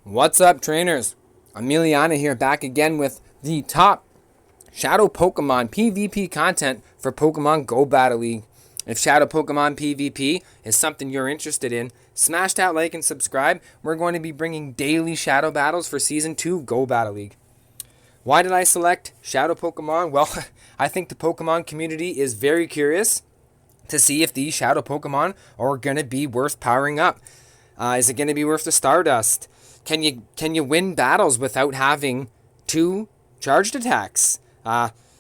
What's up, trainers? Emiliana here, back again with the top Shadow Pokemon PvP content for Pokemon Go Battle League. If Shadow Pokemon PvP is something you're interested in, smash that like and subscribe. We're going to be bringing daily Shadow battles for Season 2 Go Battle League. Why did I select Shadow Pokemon? Well, I think the Pokemon community is very curious to see if these Shadow Pokemon are going to be worth powering up. Is it going to be worth the Stardust? Can you win battles without having two charged attacks?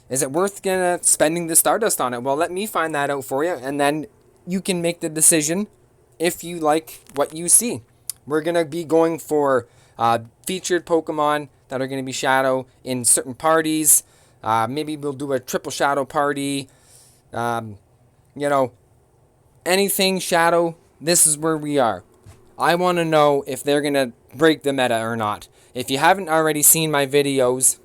Is it worth spending the Stardust on it? Well, let me find that out for you, and then you can make the decision if you like what you see. We're going to be going for featured Pokemon that are going to be Shadow in certain parties. Maybe we'll do a triple Shadow party. Anything Shadow, this is where we are. I want to know if they're going to break the meta or not. If you haven't already seen my videos,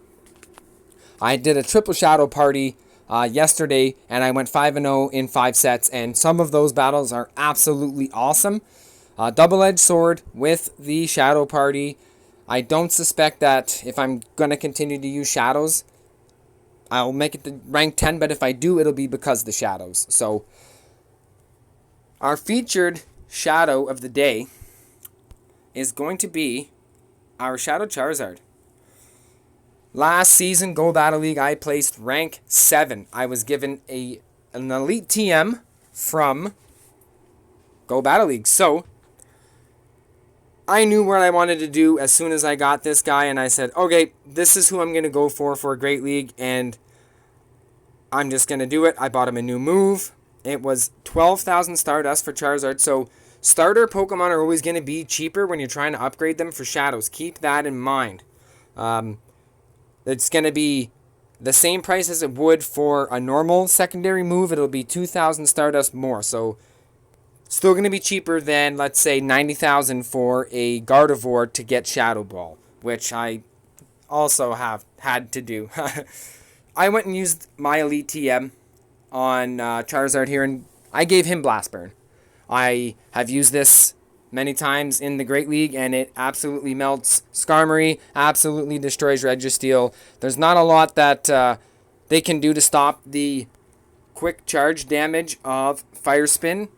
I did a triple Shadow party yesterday, and I went 5-0 in 5 sets, and some of those battles are absolutely awesome. Double-edged sword with the Shadow party. I don't suspect that if I'm going to continue to use Shadows, I'll make it to rank 10, but if I do, it'll be because of the Shadows. So, our featured Shadow of the day is going to be our Shadow Charizard. Last season, Go Battle League, I placed rank 7. I was given an Elite TM from Go Battle League. So, I knew what I wanted to do as soon as I got this guy, and I said, okay, this is who I'm going to go for a Great League, and I'm just going to do it. I bought him a new move. It was 12,000 Stardust for Charizard, so starter Pokemon are always going to be cheaper when you're trying to upgrade them for Shadows. Keep that in mind. It's going to be the same price as it would for a normal secondary move. It'll be 2,000 Stardust more. So, still going to be cheaper than, let's say, 90,000 for a Gardevoir to get Shadow Ball, which I also have had to do. I went and used my Elite TM on Charizard here, and I gave him Blast Burn. I have used this many times in the Great League, and it absolutely melts Skarmory, absolutely destroys Registeel. There's not a lot that they can do to stop the quick charge damage of Fire Spin.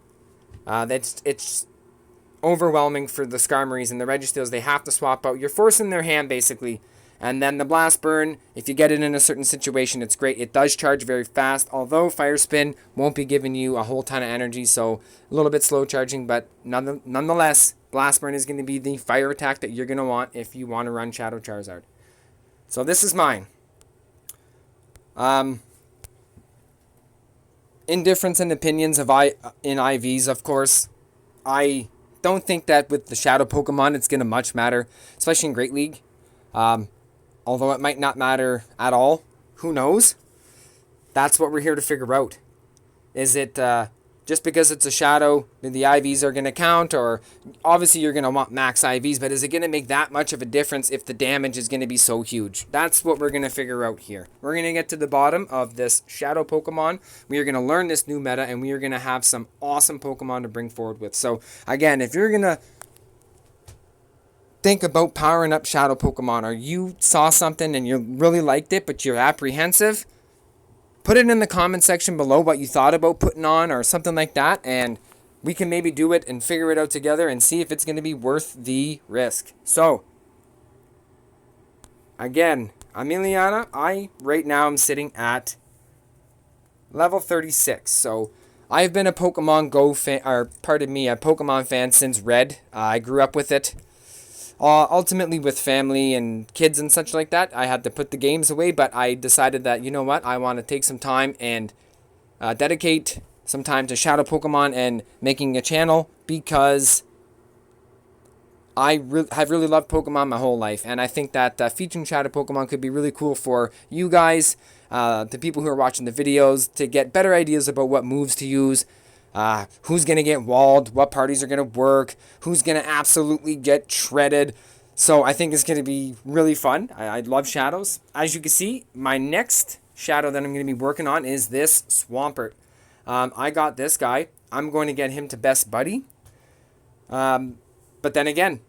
It's overwhelming for the Skarmories and the Registeels. They have to swap out. You're forcing their hand, basically. And then the Blast Burn, if you get it in a certain situation, it's great. It does charge very fast, although Fire Spin won't be giving you a whole ton of energy, so a little bit slow charging, but nonetheless, Blast Burn is going to be the fire attack that you're going to want if you want to run Shadow Charizard. So this is mine. Indifference and opinions in IVs, of course. I don't think that with the Shadow Pokemon it's going to much matter, especially in Great League. Although it might not matter at all. Who knows? That's what we're here to figure out. Is it just because it's a Shadow, the IVs are going to count? Or obviously you're going to want max IVs, but is it going to make that much of a difference if the damage is going to be so huge? That's what we're going to figure out here. We're going to get to the bottom of this Shadow Pokemon. We are going to learn this new meta, and we are going to have some awesome Pokemon to bring forward with. So again, if you're going to think about powering up Shadow Pokemon, or you saw something and you really liked it but you're apprehensive, put it in the comment section below what you thought about putting on or something like that, and we can maybe do it and figure it out together and see if it's going to be worth the risk. So, again, Emiliana, right now I'm sitting at level 36. So, I've been a Pokemon Go fan, a Pokemon fan since Red. I grew up with it. Ultimately, with family and kids and such like that, I had to put the games away, but I decided that, you know what, I want to take some time and dedicate some time to Shadow Pokemon and making a channel, because I have really loved Pokemon my whole life, and I think that featuring Shadow Pokemon could be really cool for you guys, the people who are watching the videos, to get better ideas about what moves to use, who's going to get walled, what parties are going to work, who's going to absolutely get shredded. So I think it's going to be really fun. I love Shadows. As you can see, my next Shadow that I'm going to be working on is this Swampert. I got this guy. I'm going to get him to Best Buddy. But then again,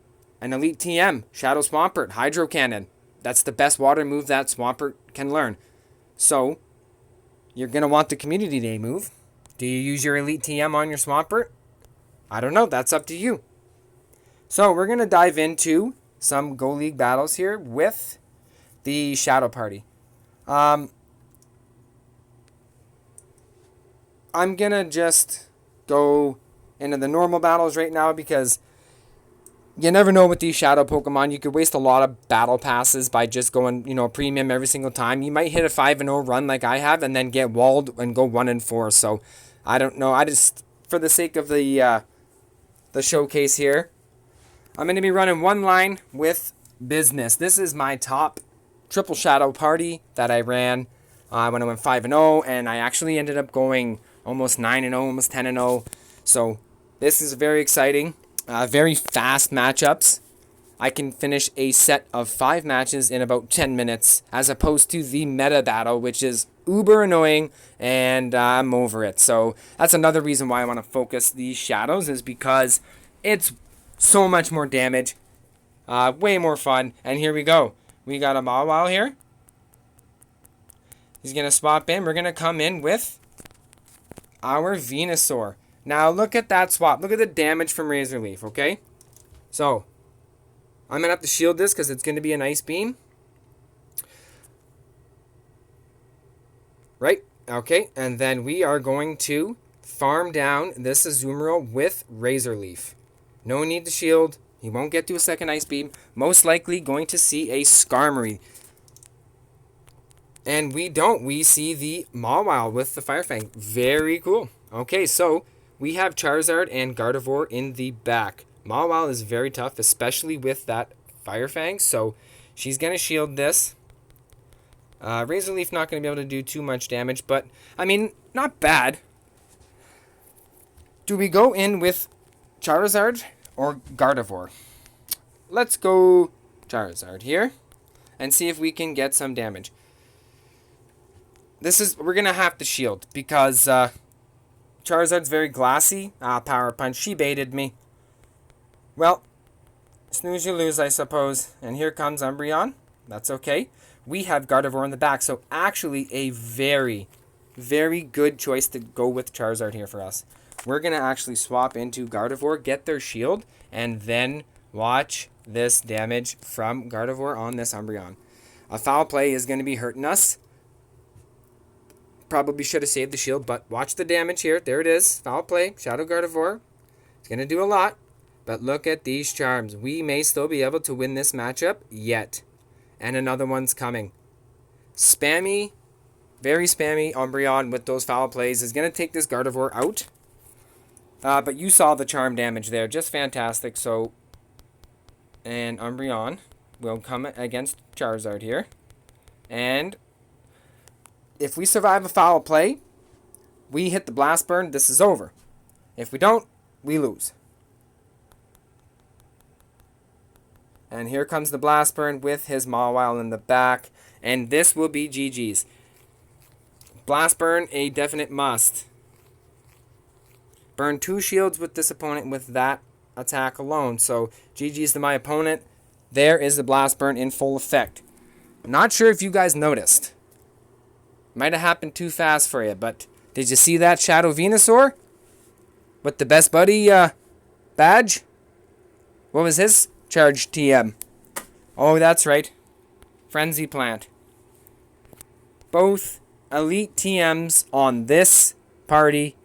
an Elite TM, Shadow Swampert, Hydro Cannon. That's the best water move that Swampert can learn. So, you're going to want the Community Day move. Do you use your Elite TM on your Swampert? I don't know. That's up to you. So, we're going to dive into some Go League battles here with the Shadow Party. I'm going to just go into the normal battles right now because you never know with these Shadow Pokemon. You could waste a lot of battle passes by just going, premium every single time. You might hit a 5-0 run like I have and then get walled and go 1-4. So, I don't know. I just, for the sake of the showcase here, I'm going to be running one line with Business. This is my top triple Shadow Party that I ran when I went 5-0, and I actually ended up going almost 9-0, almost 10-0. So, this is very exciting. Very fast matchups. I can finish a set of 5 matches in about 10 minutes, as opposed to the meta battle, which is uber annoying, and I'm over it. So that's another reason why I want to focus these Shadows, is because it's so much more damage, way more fun. And here we go. We got a Mawile here. He's going to swap in. We're going to come in with our Venusaur. Now, look at that swap. Look at the damage from Razor Leaf, okay? So, I'm going to have to shield this because it's going to be an Ice Beam. Right? Okay, and then we are going to farm down this Azumarill with Razor Leaf. No need to shield. He won't get to a second Ice Beam. Most likely going to see a Skarmory. And we don't. We see the Mawile with the Fire Fang. Very cool. Okay, so we have Charizard and Gardevoir in the back. Mawile is very tough, especially with that Fire Fang. So she's going to shield this. Razor Leaf not going to be able to do too much damage, but, I mean, not bad. Do we go in with Charizard or Gardevoir? Let's go Charizard here and see if we can get some damage. We're going to have to shield because Charizard's very glassy. Power Punch. She baited me. Well, snooze you lose, I suppose. And here comes Umbreon. That's okay. We have Gardevoir in the back. So actually a very, very good choice to go with Charizard here for us. We're going to actually swap into Gardevoir, get their shield, and then watch this damage from Gardevoir on this Umbreon. A foul play is going to be hurting us. Probably should have saved the shield, but watch the damage here. There it is. Foul play. Shadow Gardevoir. It's going to do a lot. But look at these charms. We may still be able to win this matchup yet. And another one's coming. Spammy, very spammy Umbreon with those foul plays is going to take this Gardevoir out. But you saw the charm damage there. Just fantastic. So, and Umbreon will come against Charizard here. And if we survive a foul play, we hit the Blast Burn, this is over. If we don't, we lose. And here comes the Blast Burn with his Mawile in the back. And this will be GG's. Blast Burn, a definite must. Burn 2 shields with this opponent with that attack alone. So, GG's to my opponent. There is the Blast Burn in full effect. I'm not sure if you guys noticed. Might have happened too fast for you, but did you see that Shadow Venusaur? With the Best Buddy badge? What was his charge TM? Oh, that's right. Frenzy Plant. Both elite TMs on this party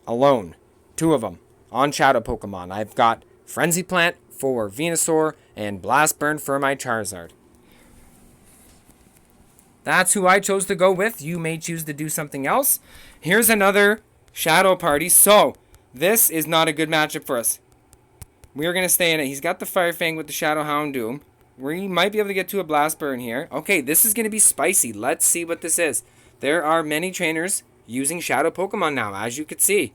alone. 2 of them on Shadow Pokemon. I've got Frenzy Plant for Venusaur and Blast Burn for my Charizard. That's who I chose to go with. You may choose to do something else. Here's another Shadow Party. So, this is not a good matchup for us. We are going to stay in it. He's got the Fire Fang with the Shadow Houndoom. We might be able to get to a Blast Burn here. Okay, this is going to be spicy. Let's see what this is. There are many trainers using Shadow Pokemon now, as you could see.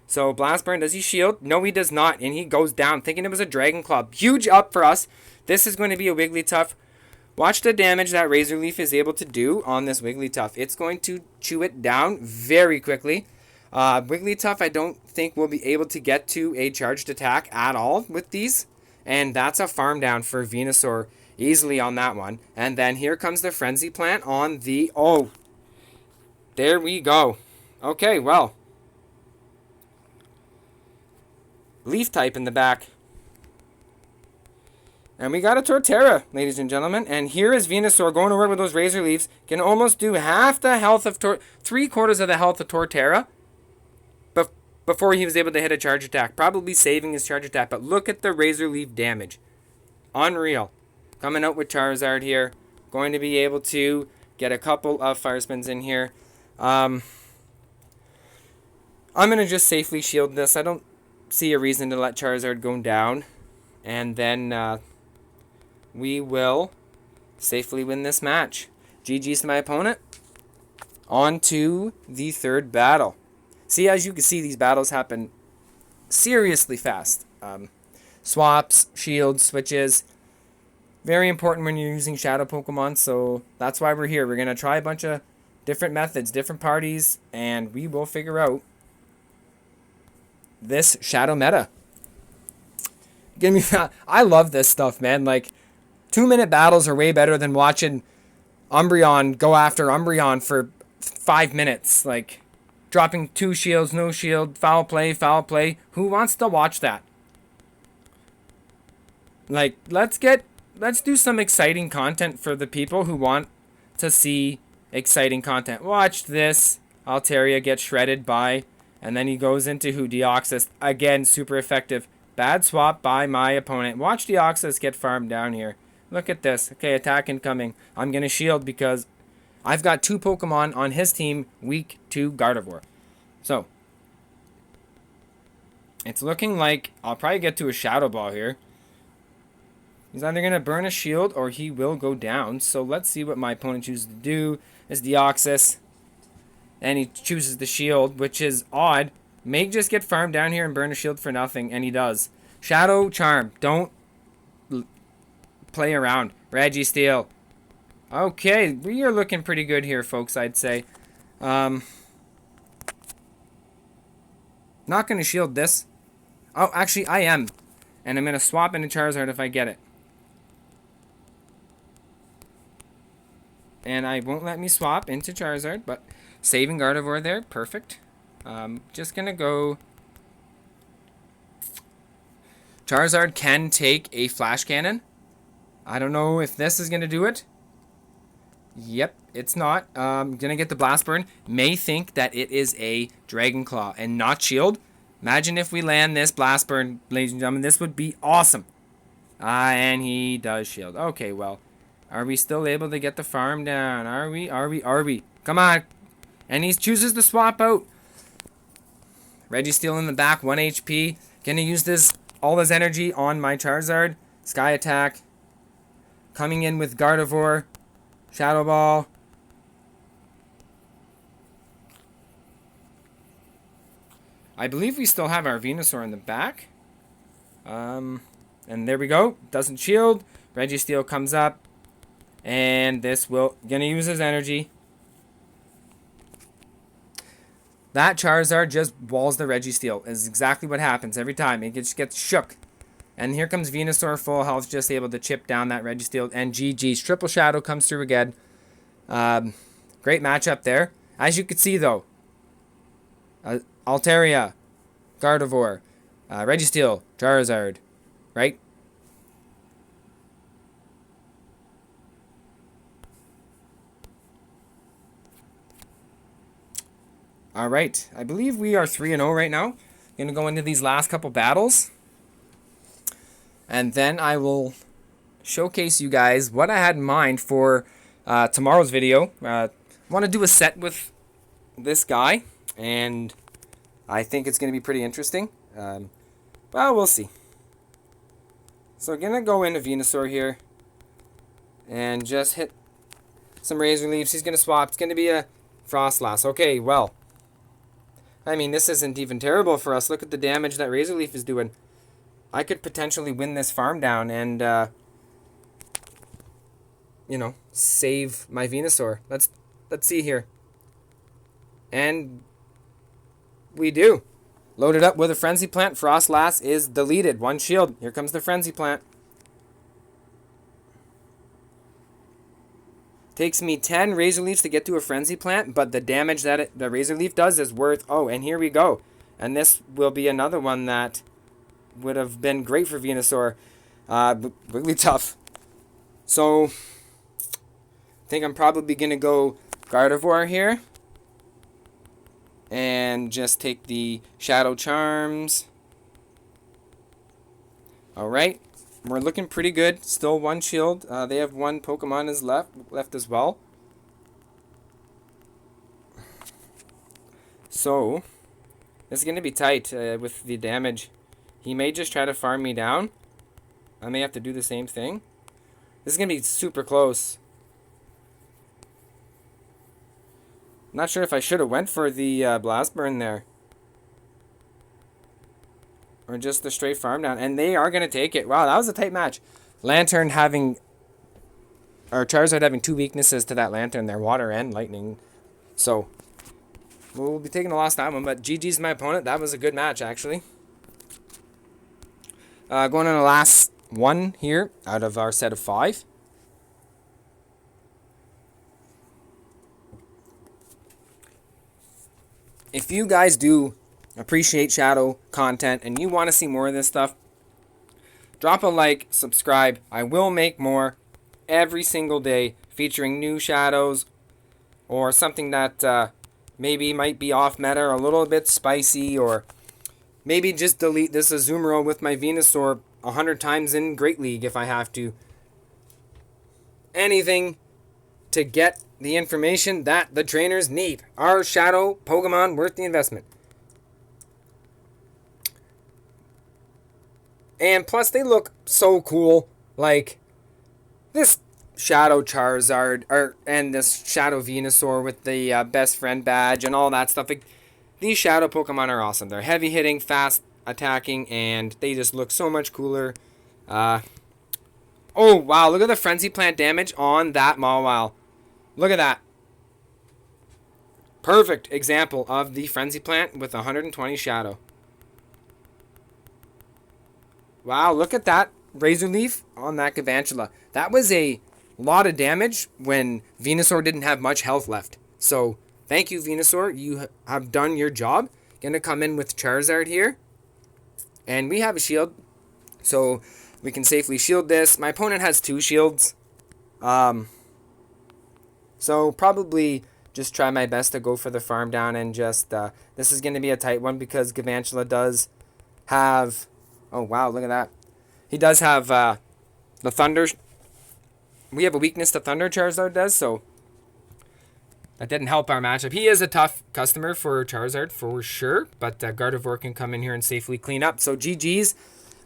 So, Blast Burn, does he shield? No, he does not, and he goes down, thinking it was a Dragon Claw. Huge up for us. This is going to be a Wigglytuff. Watch the damage that Razor Leaf is able to do on this Wigglytuff. It's going to chew it down very quickly. Wigglytuff, I don't think will be able to get to a charged attack at all with these. And that's a farm down for Venusaur easily on that one. And then here comes the Frenzy Plant on the... Oh, there we go. Okay, well. Leaf type in the back. And we got a Torterra, ladies and gentlemen. And here is Venusaur going to work with those Razor Leaves. Can almost do half the health of 3/4 of the health of Torterra. Before he was able to hit a charge attack. Probably saving his charge attack. But look at the Razor Leaf damage. Unreal. Coming out with Charizard here. Going to be able to get a couple of Fire Spins in here. I'm going to just safely shield this. I don't see a reason to let Charizard go down. And then we will safely win this match. GG's to my opponent. On to the third battle. See, as you can see, these battles happen seriously fast. Swaps, shields, switches. Very important when you're using Shadow Pokemon, so that's why we're here. We're going to try a bunch of different methods, different parties, and we will figure out this Shadow meta. I love this stuff, man. Like, 2-minute battles are way better than watching Umbreon go after Umbreon for 5 minutes. Like, dropping 2 shields, no shield, foul play, foul play. Who wants to watch that? Like, let's do some exciting content for the people who want to see exciting content. Watch this. Altaria gets shredded by, and then he goes into who? Deoxys. Again, super effective. Bad swap by my opponent. Watch Deoxys get farmed down here. Look at this. Okay, attack incoming. I'm going to shield because I've got 2 Pokemon on his team weak to Gardevoir. So, it's looking like I'll probably get to a Shadow Ball here. He's either going to burn a shield or he will go down. So let's see what my opponent chooses to do. It's Deoxys. And he chooses the shield, which is odd. May just get farmed down here and burn a shield for nothing, and he does. Shadow Charm. Don't play around. Registeel. Okay, we are looking pretty good here, folks, I'd say. Not going to shield this. Oh, actually, I am. And I'm going to swap into Charizard if I get it. And I won't let me swap into Charizard, but saving Gardevoir there. Perfect. Just going to go... Charizard can take a Flash Cannon. I don't know if this is going to do it. Yep, it's not. Going to get the Blast Burn. May think that it is a Dragon Claw and not Shield. Imagine if we land this Blast Burn, ladies and gentlemen. This would be awesome. And he does Shield. Okay, well. Are we still able to get the farm down? Are we? Come on. And he chooses to swap out. Registeel in the back, 1 HP. Gonna use all his energy on my Charizard. Sky Attack. Coming in with Gardevoir. Shadow Ball. I believe we still have our Venusaur in the back. And there we go. Doesn't shield. Registeel comes up. And this will... Gonna use his energy. That Charizard just walls the Registeel. Is exactly what happens every time. It just gets shook. And here comes Venusaur full health. Just able to chip down that Registeel. And GG's. Triple Shadow comes through again. Great matchup there. As you can see though. Altaria. Gardevoir. Registeel. Charizard. Right? Alright, I believe we are 3-0 right now. Going to go into these last couple battles. And then I will showcase you guys what I had in mind for tomorrow's video. I want to do a set with this guy. And I think it's going to be pretty interesting. Well, we'll see. So I'm going to go into Venusaur here. And just hit some Razor Leaves. He's going to swap. It's going to be a Frostlass. Okay, well. I mean, this isn't even terrible for us. Look at the damage that Razor Leaf is doing. I could potentially win this farm down and, you know, save my Venusaur. Let's see here. And we do. Loaded up with a Frenzy Plant. Frostlass is deleted. 1 shield. Here comes the Frenzy Plant. Takes me 10 Razor Leafs to get to a Frenzy Plant, but the damage that the Razor Leaf does is worth... Oh, and here we go. And this will be another one that would have been great for Venusaur. Really tough. So, I think I'm probably going to go Gardevoir here. And just take the Shadow Charms. Alright. We're looking pretty good. Still 1 shield. They have 1 Pokemon is left as well. So, this is going to be tight with the damage. He may just try to farm me down. I may have to do the same thing. This is going to be super close. Not sure if I should have went for the Blast Burn there. Or just the straight farm down. And they are going to take it. Wow, that was a tight match. Lantern having... Or Charizard having 2 weaknesses to that Lantern there. Water and Lightning. So, we'll be taking a loss that one. But GG's my opponent. That was a good match, actually. Going on the last one here out of our set of 5. If you guys do appreciate Shadow content and you want to see more of this stuff, drop a like, subscribe. I will make more every single day featuring new Shadows or something that maybe might be off meta or a little bit spicy, or maybe just delete this Azumarill with my Venusaur 100 times in Great League if I have to. Anything to get the information that the trainers need. Are Shadow Pokemon worth the investment? And plus, they look so cool. Like, this Shadow Charizard, and this Shadow Venusaur with the best friend badge and all that stuff. Like, these Shadow Pokemon are awesome. They're heavy hitting, fast attacking, and they just look so much cooler. Oh, wow. Look at the Frenzy Plant damage on that Mawile. Look at that. Perfect example of the Frenzy Plant with 120 Shadow. Wow, look at that Razor Leaf on that Galvantula. That was a lot of damage when Venusaur didn't have much health left. So, thank you, Venusaur. You have done your job. Gonna come in with Charizard here. And we have a shield. So, we can safely shield this. My opponent has 2 shields. So, probably just try my best to go for the farm down and just... this is going to be a tight one because Galvantula does have... Oh, wow, look at that. He does have the Thunder. We have a weakness to Thunder, Charizard does, so... That didn't help our matchup. He is a tough customer for Charizard, for sure. But Gardevoir can come in here and safely clean up. So, GG's.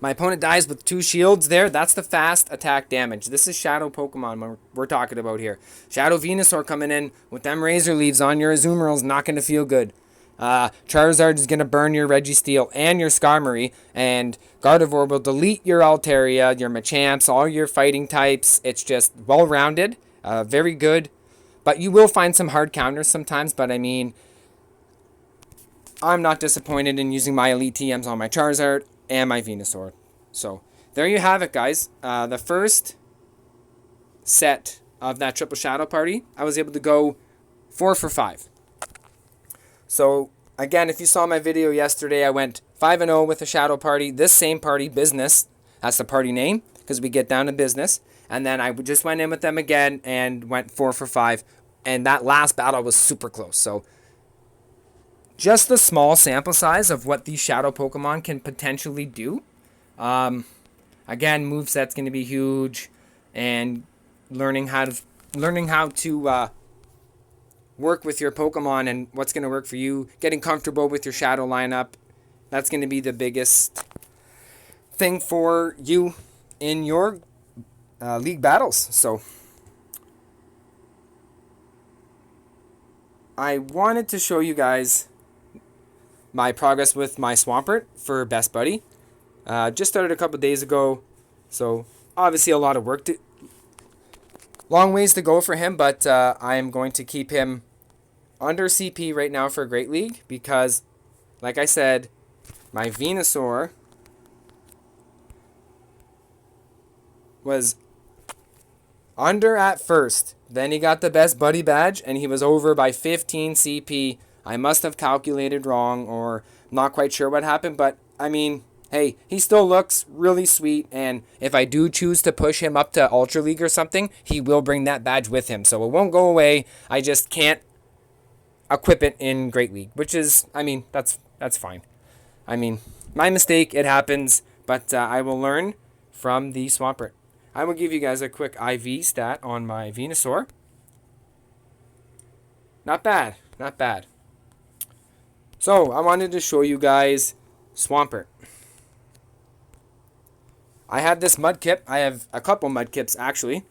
My opponent dies with 2 shields there. That's the fast attack damage. This is Shadow Pokemon we're talking about here. Shadow Venusaur coming in with them Razor Leaves on your Azumarill is not going to feel good. Charizard is going to burn your Registeel and your Skarmory. And Gardevoir will delete your Altaria, your Machamps, all your fighting types. It's just well-rounded. Very good. But you will find some hard counters sometimes. But I mean, I'm not disappointed in using my Elite TMs on my Charizard and my Venusaur. So, there you have it, guys. The first set of that Triple Shadow Party, I was able to go 4 for 5. So, again, if you saw my video yesterday, I went 5-0 with a Shadow Party. This same party, Business, that's the party name, because we get down to business. And then I just went in with them again and went 4 for 5. And that last battle was super close. So, just the small sample size of what these Shadow Pokemon can potentially do. Again, moveset's going to be huge, and learning how to work with your Pokemon and what's going to work for you, getting comfortable with your Shadow lineup, that's going to be the biggest thing for you in your league battles. So, I wanted to show you guys my progress with my Swampert for Best Buddy. Just started a couple days ago, so obviously a lot of work to... Long ways to go for him, but I am going to keep him under CP right now for Great League because, like I said, my Venusaur was under at first. Then he got the best buddy badge, and he was over by 15 CP. I must have calculated wrong, or not quite sure what happened, but I mean, hey, he still looks really sweet, and if I do choose to push him up to Ultra League or something, he will bring that badge with him, so it won't go away. I just can't equip it in Great League, which is, I mean, that's fine. I mean, my mistake, it happens, but I will learn from the Swampert. I will give you guys a quick IV stat on my Venusaur. Not bad, not bad. So, I wanted to show you guys Swampert. I had this Mudkip. I have a couple Mudkips, actually.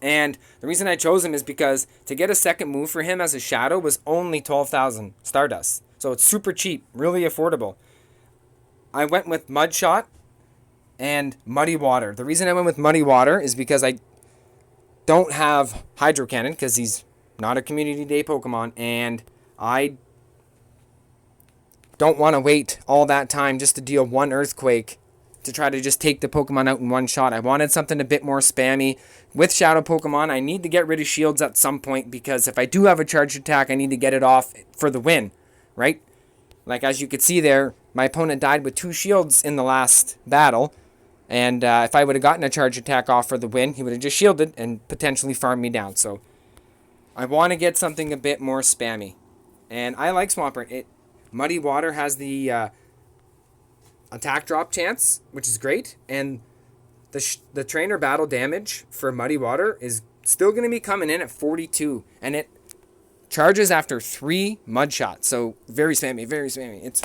And the reason I chose him is because to get a second move for him as a Shadow was only 12,000 Stardust. So, it's super cheap, really affordable. I went with Mudshot and Muddy Water. The reason I went with Muddy Water is because I don't have Hydro Cannon because he's not a Community Day Pokemon, and I don't want to wait all that time just to deal one Earthquake to try to just take the Pokemon out in one shot. I wanted something a bit more spammy. With Shadow Pokemon, I need to get rid of shields at some point because if I do have a charged attack, I need to get it off for the win, right? Like as you could see there, my opponent died with 2 shields in the last battle. And if I would have gotten a charge attack off for the win, he would have just shielded and potentially farmed me down. So I want to get something a bit more spammy. And I like Swampert. Muddy Water has the attack drop chance, which is great. And the trainer battle damage for Muddy Water is still going to be coming in at 42. And it charges after 3 mud shots. So very spammy, very spammy. It's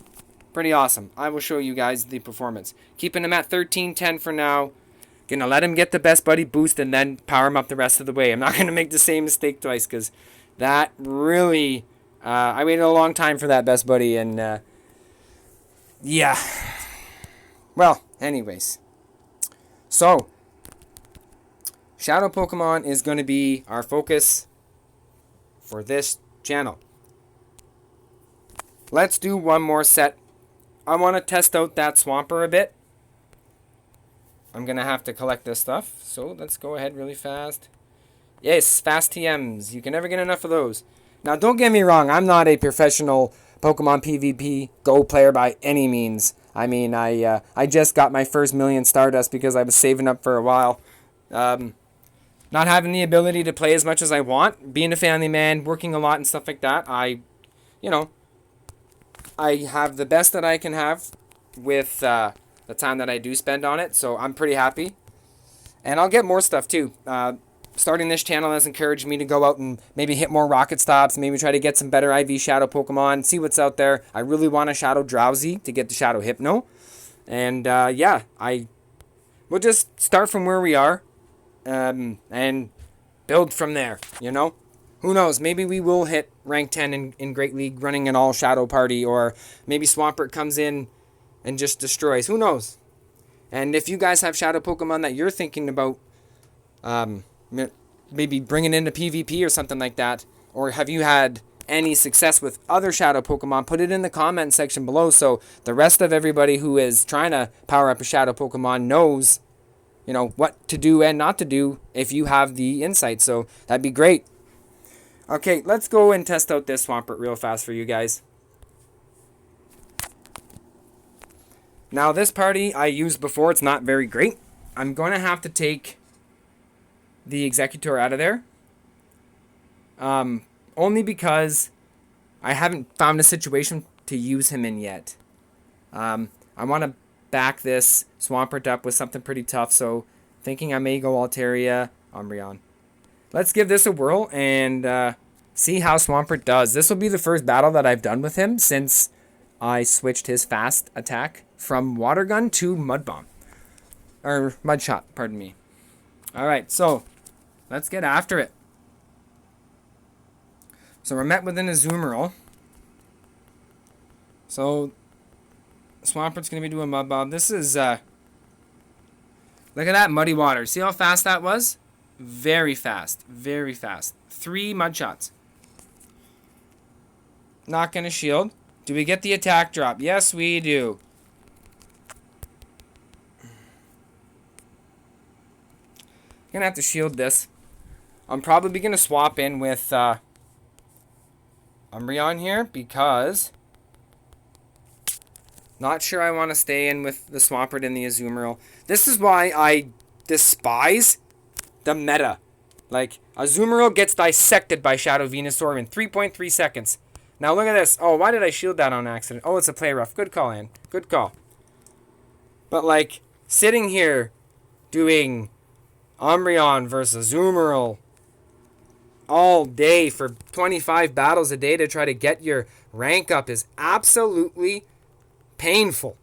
pretty awesome. I will show you guys the performance. Keeping him at 13-10 for now. Gonna let him get the best buddy boost and then power him up the rest of the way. I'm not gonna make the same mistake twice because that really... I waited a long time for that best buddy and... yeah. Well, anyways. So, Shadow Pokemon is going to be our focus for this channel. Let's do one more set. I want to test out that Swampert a bit. I'm going to have to collect this stuff. So let's go ahead really fast. Yes, fast TMs. You can never get enough of those. Now, don't get me wrong. I'm not a professional Pokemon PvP Go player by any means. I mean, I just got my first million Stardust because I was saving up for a while. Not having the ability to play as much as I want. Being a family man, working a lot and stuff like that. I have the best that I can have with the time that I do spend on it, so I'm pretty happy. And I'll get more stuff too. Starting this channel has encouraged me to go out and maybe hit more Rocket Stops, maybe try to get some better IV Shadow Pokemon, see what's out there. I really want a Shadow Drowsy to get the Shadow Hypno. And yeah, we'll just start from where we are and build from there, you know? Who knows? Maybe we will hit rank 10 in Great League running an all Shadow party, or maybe Swampert comes in and just destroys. Who knows? And if you guys have Shadow Pokemon that you're thinking about maybe bringing into PvP or something like that, or have you had any success with other Shadow Pokemon, put it in the comment section below so the rest of everybody who is trying to power up a Shadow Pokemon knows, you know, what to do and not to do if you have the insight. So that'd be great. Okay, let's go and test out this Swampert real fast for you guys. Now, this party I used before. It's not very great. I'm going to have to take the Executor out of there. Only because I haven't found a situation to use him in yet. I want to back this Swampert up with something pretty tough, so thinking I may go Altaria, Umbreon. Let's give this a whirl and see how Swampert does. This will be the first battle that I've done with him since I switched his fast attack from Water Gun to Mud Bomb. Or Mud Shot, pardon me. Alright, so let's get after it. So we're met with an Azumarill. So Swampert's going to be doing Mud Bomb. This is, look at that Muddy Water. See how fast that was? Very fast. Very fast. 3 Mud Shots. Not going to shield. Do we get the attack drop? Yes, we do. Gonna have to shield this. I'm probably gonna swap in with Umbreon here because not sure I want to stay in with the Swampert and the Azumarill. This is why I despise the meta. Like, Azumarill gets dissected by Shadow Venusaur in 3.3 seconds. Now look at this. Oh, why did I shield that on accident? Oh, it's a play rough. Good call, Ann. Good call. But, like, sitting here doing Umbreon versus Azumarill all day for 25 battles a day to try to get your rank up is absolutely painful.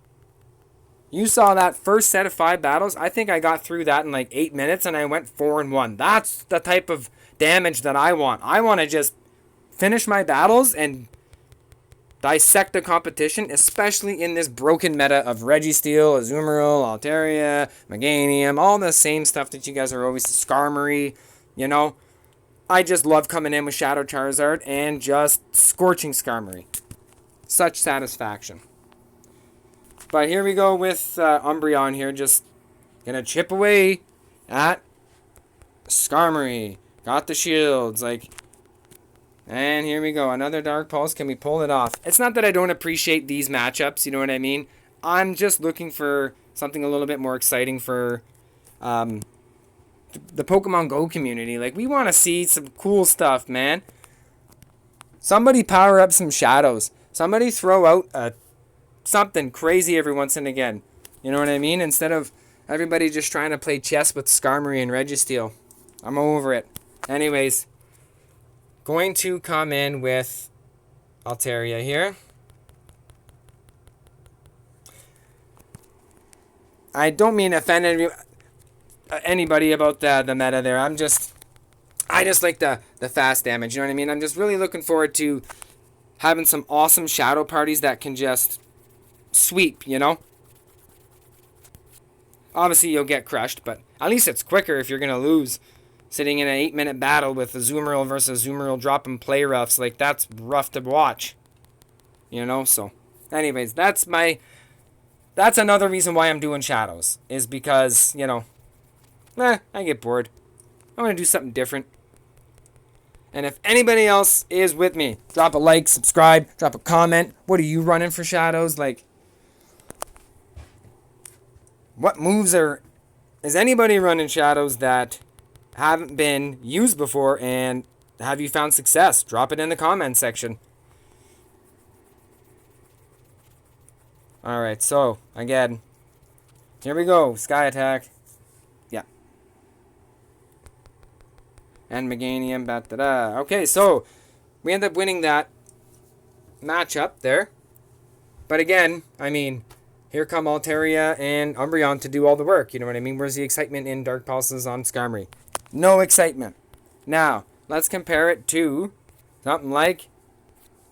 You saw that first set of 5 battles. I think I got through that in like 8 minutes and I went 4-1. That's the type of damage that I want. I want to just finish my battles and dissect the competition, especially in this broken meta of Registeel, Azumarill, Altaria, Meganium, all the same stuff that you guys are always, Skarmory, you know. I just love coming in with Shadow Charizard and just scorching Skarmory. Such satisfaction. But here we go with Umbreon here, just gonna chip away at Skarmory. Got the shields, like, and here we go. Another Dark Pulse. Can we pull it off? It's not that I don't appreciate these matchups, you know what I mean? I'm just looking for something a little bit more exciting for the Pokemon Go community. Like, we want to see some cool stuff, man. Somebody power up some shadows. Somebody throw out something crazy every once and again. You know what I mean? Instead of everybody just trying to play chess with Skarmory and Registeel. I'm over it. Anyways, going to come in with Altaria here. I don't mean to offend anybody about the meta there. I just like the fast damage. You know what I mean? I'm just really looking forward to having some awesome shadow parties that can just sweep, you know? Obviously, you'll get crushed, but at least it's quicker if you're going to lose. Sitting in an 8-minute battle with Azumarill versus Azumarill dropping play roughs, like, that's rough to watch. You know, so. Anyways, that's another reason why I'm doing shadows. Is because, you know, I get bored. I want to do something different. And if anybody else is with me, drop a like, subscribe, drop a comment. What are you running for shadows? Like, what moves is anybody running shadows that haven't been used before, and have you found success? Drop it in the comment section. Alright, so, again, here we go. Sky Attack. Yeah. And Meganium, da-da-da. Okay, so, we end up winning that matchup there. But again, I mean, here come Altaria and Umbreon to do all the work. You know what I mean? Where's the excitement in Dark Pulses on Skarmory? No excitement. Now, let's compare it to something like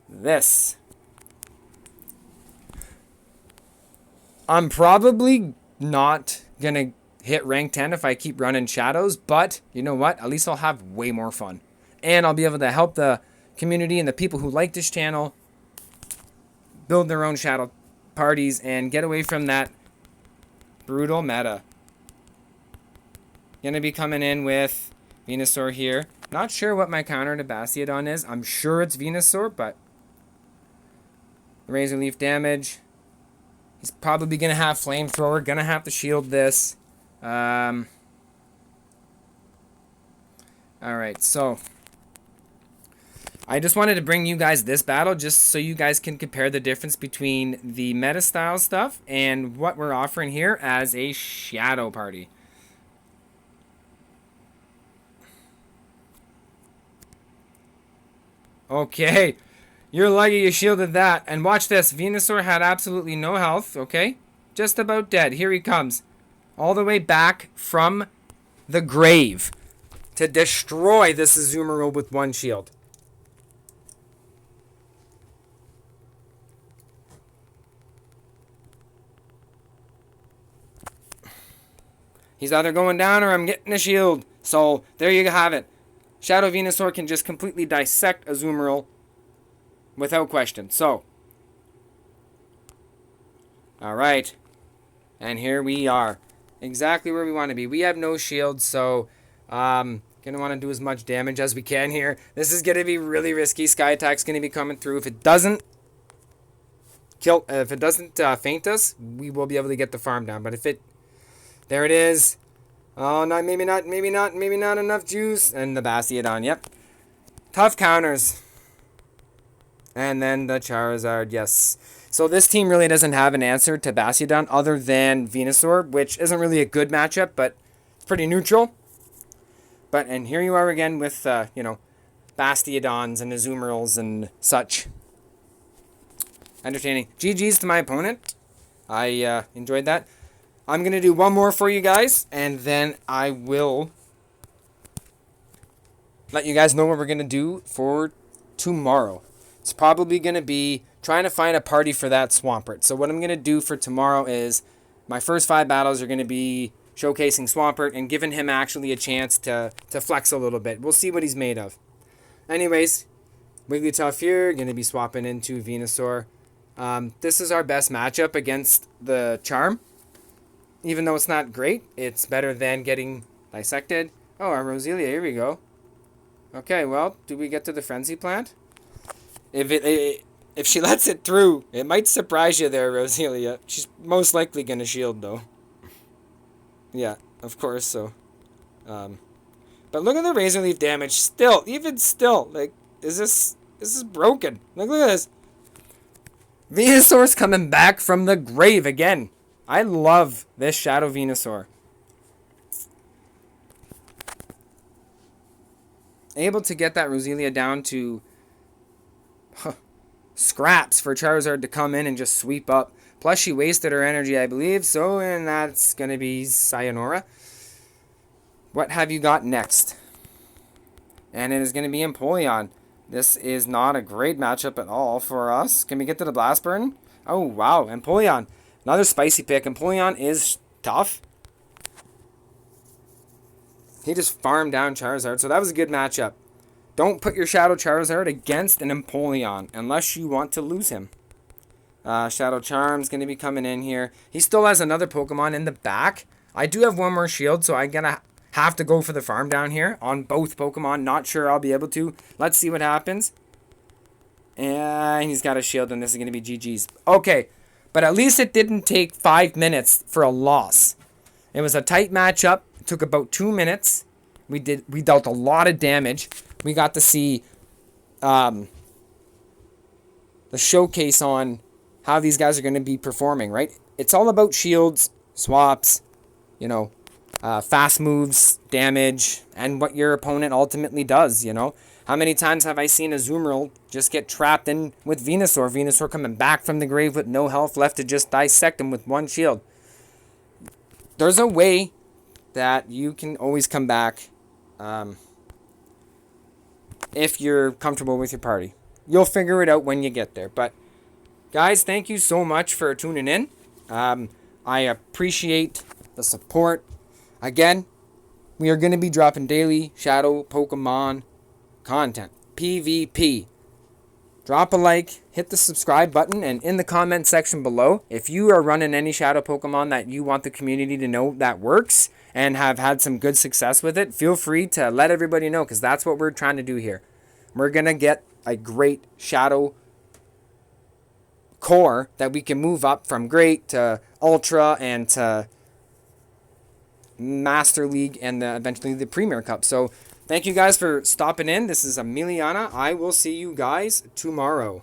this. I'm probably not going to hit rank 10 if I keep running shadows, but you know what? At least I'll have way more fun. And I'll be able to help the community and the people who like this channel build their own shadow parties and get away from that brutal meta. Gonna be coming in with Venusaur here. Not sure what my counter to Bastiodon is. I'm sure it's Venusaur, but Razor Leaf damage. He's probably gonna have Flamethrower. Gonna have to shield this. Alright, so I just wanted to bring you guys this battle just so you guys can compare the difference between the meta style stuff and what we're offering here as a shadow party. Okay, you're lucky you shielded that. And watch this, Venusaur had absolutely no health, okay? Just about dead. Here he comes. All the way back from the grave to destroy this Azumarill with one shield. He's either going down or I'm getting a shield. So, there you have it. Shadow Venusaur can just completely dissect Azumarill without question. So, alright. And here we are. Exactly where we want to be. We have no shield, so Gonna want to do as much damage as we can here. This is gonna be really risky. Sky Attack's gonna be coming through. If it doesn't faint us, we will be able to get the farm down. But if it, there it is. Oh no, maybe not enough juice. And the Bastiodon, yep. Tough counters. And then the Charizard, yes. So this team really doesn't have an answer to Bastiodon other than Venusaur, which isn't really a good matchup, but it's pretty neutral. But, and here you are again with, Bastiodons and Azumarils and such. Entertaining. GG's to my opponent. I enjoyed that. I'm going to do one more for you guys, and then I will let you guys know what we're going to do for tomorrow. It's probably going to be trying to find a party for that Swampert. So what I'm going to do for tomorrow is my first 5 battles are going to be showcasing Swampert and giving him actually a chance to flex a little bit. We'll see what he's made of. Anyways, Wigglytuff here, going to be swapping into Venusaur. This is our best matchup against the Charm. Even though it's not great, it's better than getting dissected. Oh, our Roselia, here we go. Okay, well, do we get to the Frenzy Plant? If she lets it through, it might surprise you there, Roselia. She's most likely going to shield, though. Yeah, of course, so. But look at the Razor Leaf damage. Still, even still, like, this is broken. Look at this. Venusaur's coming back from the grave again. I love this Shadow Venusaur. Able to get that Roselia down to scraps for Charizard to come in and just sweep up. Plus, she wasted her energy, I believe. So, and that's going to be Sayonara. What have you got next? And it is going to be Empoleon. This is not a great matchup at all for us. Can we get to the Blast Burn? Oh, wow. Empoleon. Another spicy pick. Empoleon is tough. He just farmed down Charizard, so that was a good matchup. Don't put your Shadow Charizard against an Empoleon unless you want to lose him. Shadow Charm's going to be coming in here. He still has another Pokemon in the back. I do have one more shield, so I'm going to have to go for the farm down here on both Pokemon. Not sure I'll be able to. Let's see what happens. And he's got a shield, and this is going to be GG's. Okay, but at least it didn't take 5 minutes for a loss. It was a tight matchup. It took about 2 minutes. We dealt a lot of damage. We got to see the showcase on how these guys are going to be performing, right? It's all about shields, swaps, fast moves, damage, and what your opponent ultimately does, How many times have I seen Azumarill just get trapped in with Venusaur? Venusaur coming back from the grave with no health left to just dissect him with one shield. There's a way that you can always come back if you're comfortable with your party. You'll figure it out when you get there. But, guys, thank you so much for tuning in. I appreciate the support. Again, we are going to be dropping daily Shadow Pokemon content. PvP. Drop a like, hit the subscribe button, and in the comment section below, if you are running any Shadow Pokemon that you want the community to know that works and have had some good success with it, feel free to let everybody know, because that's what we're trying to do here. We're going to get a great Shadow core that we can move up from Great to Ultra and to Master League and eventually the Premier Cup. So thank you guys for stopping in. This is Emiliana. I will see you guys tomorrow.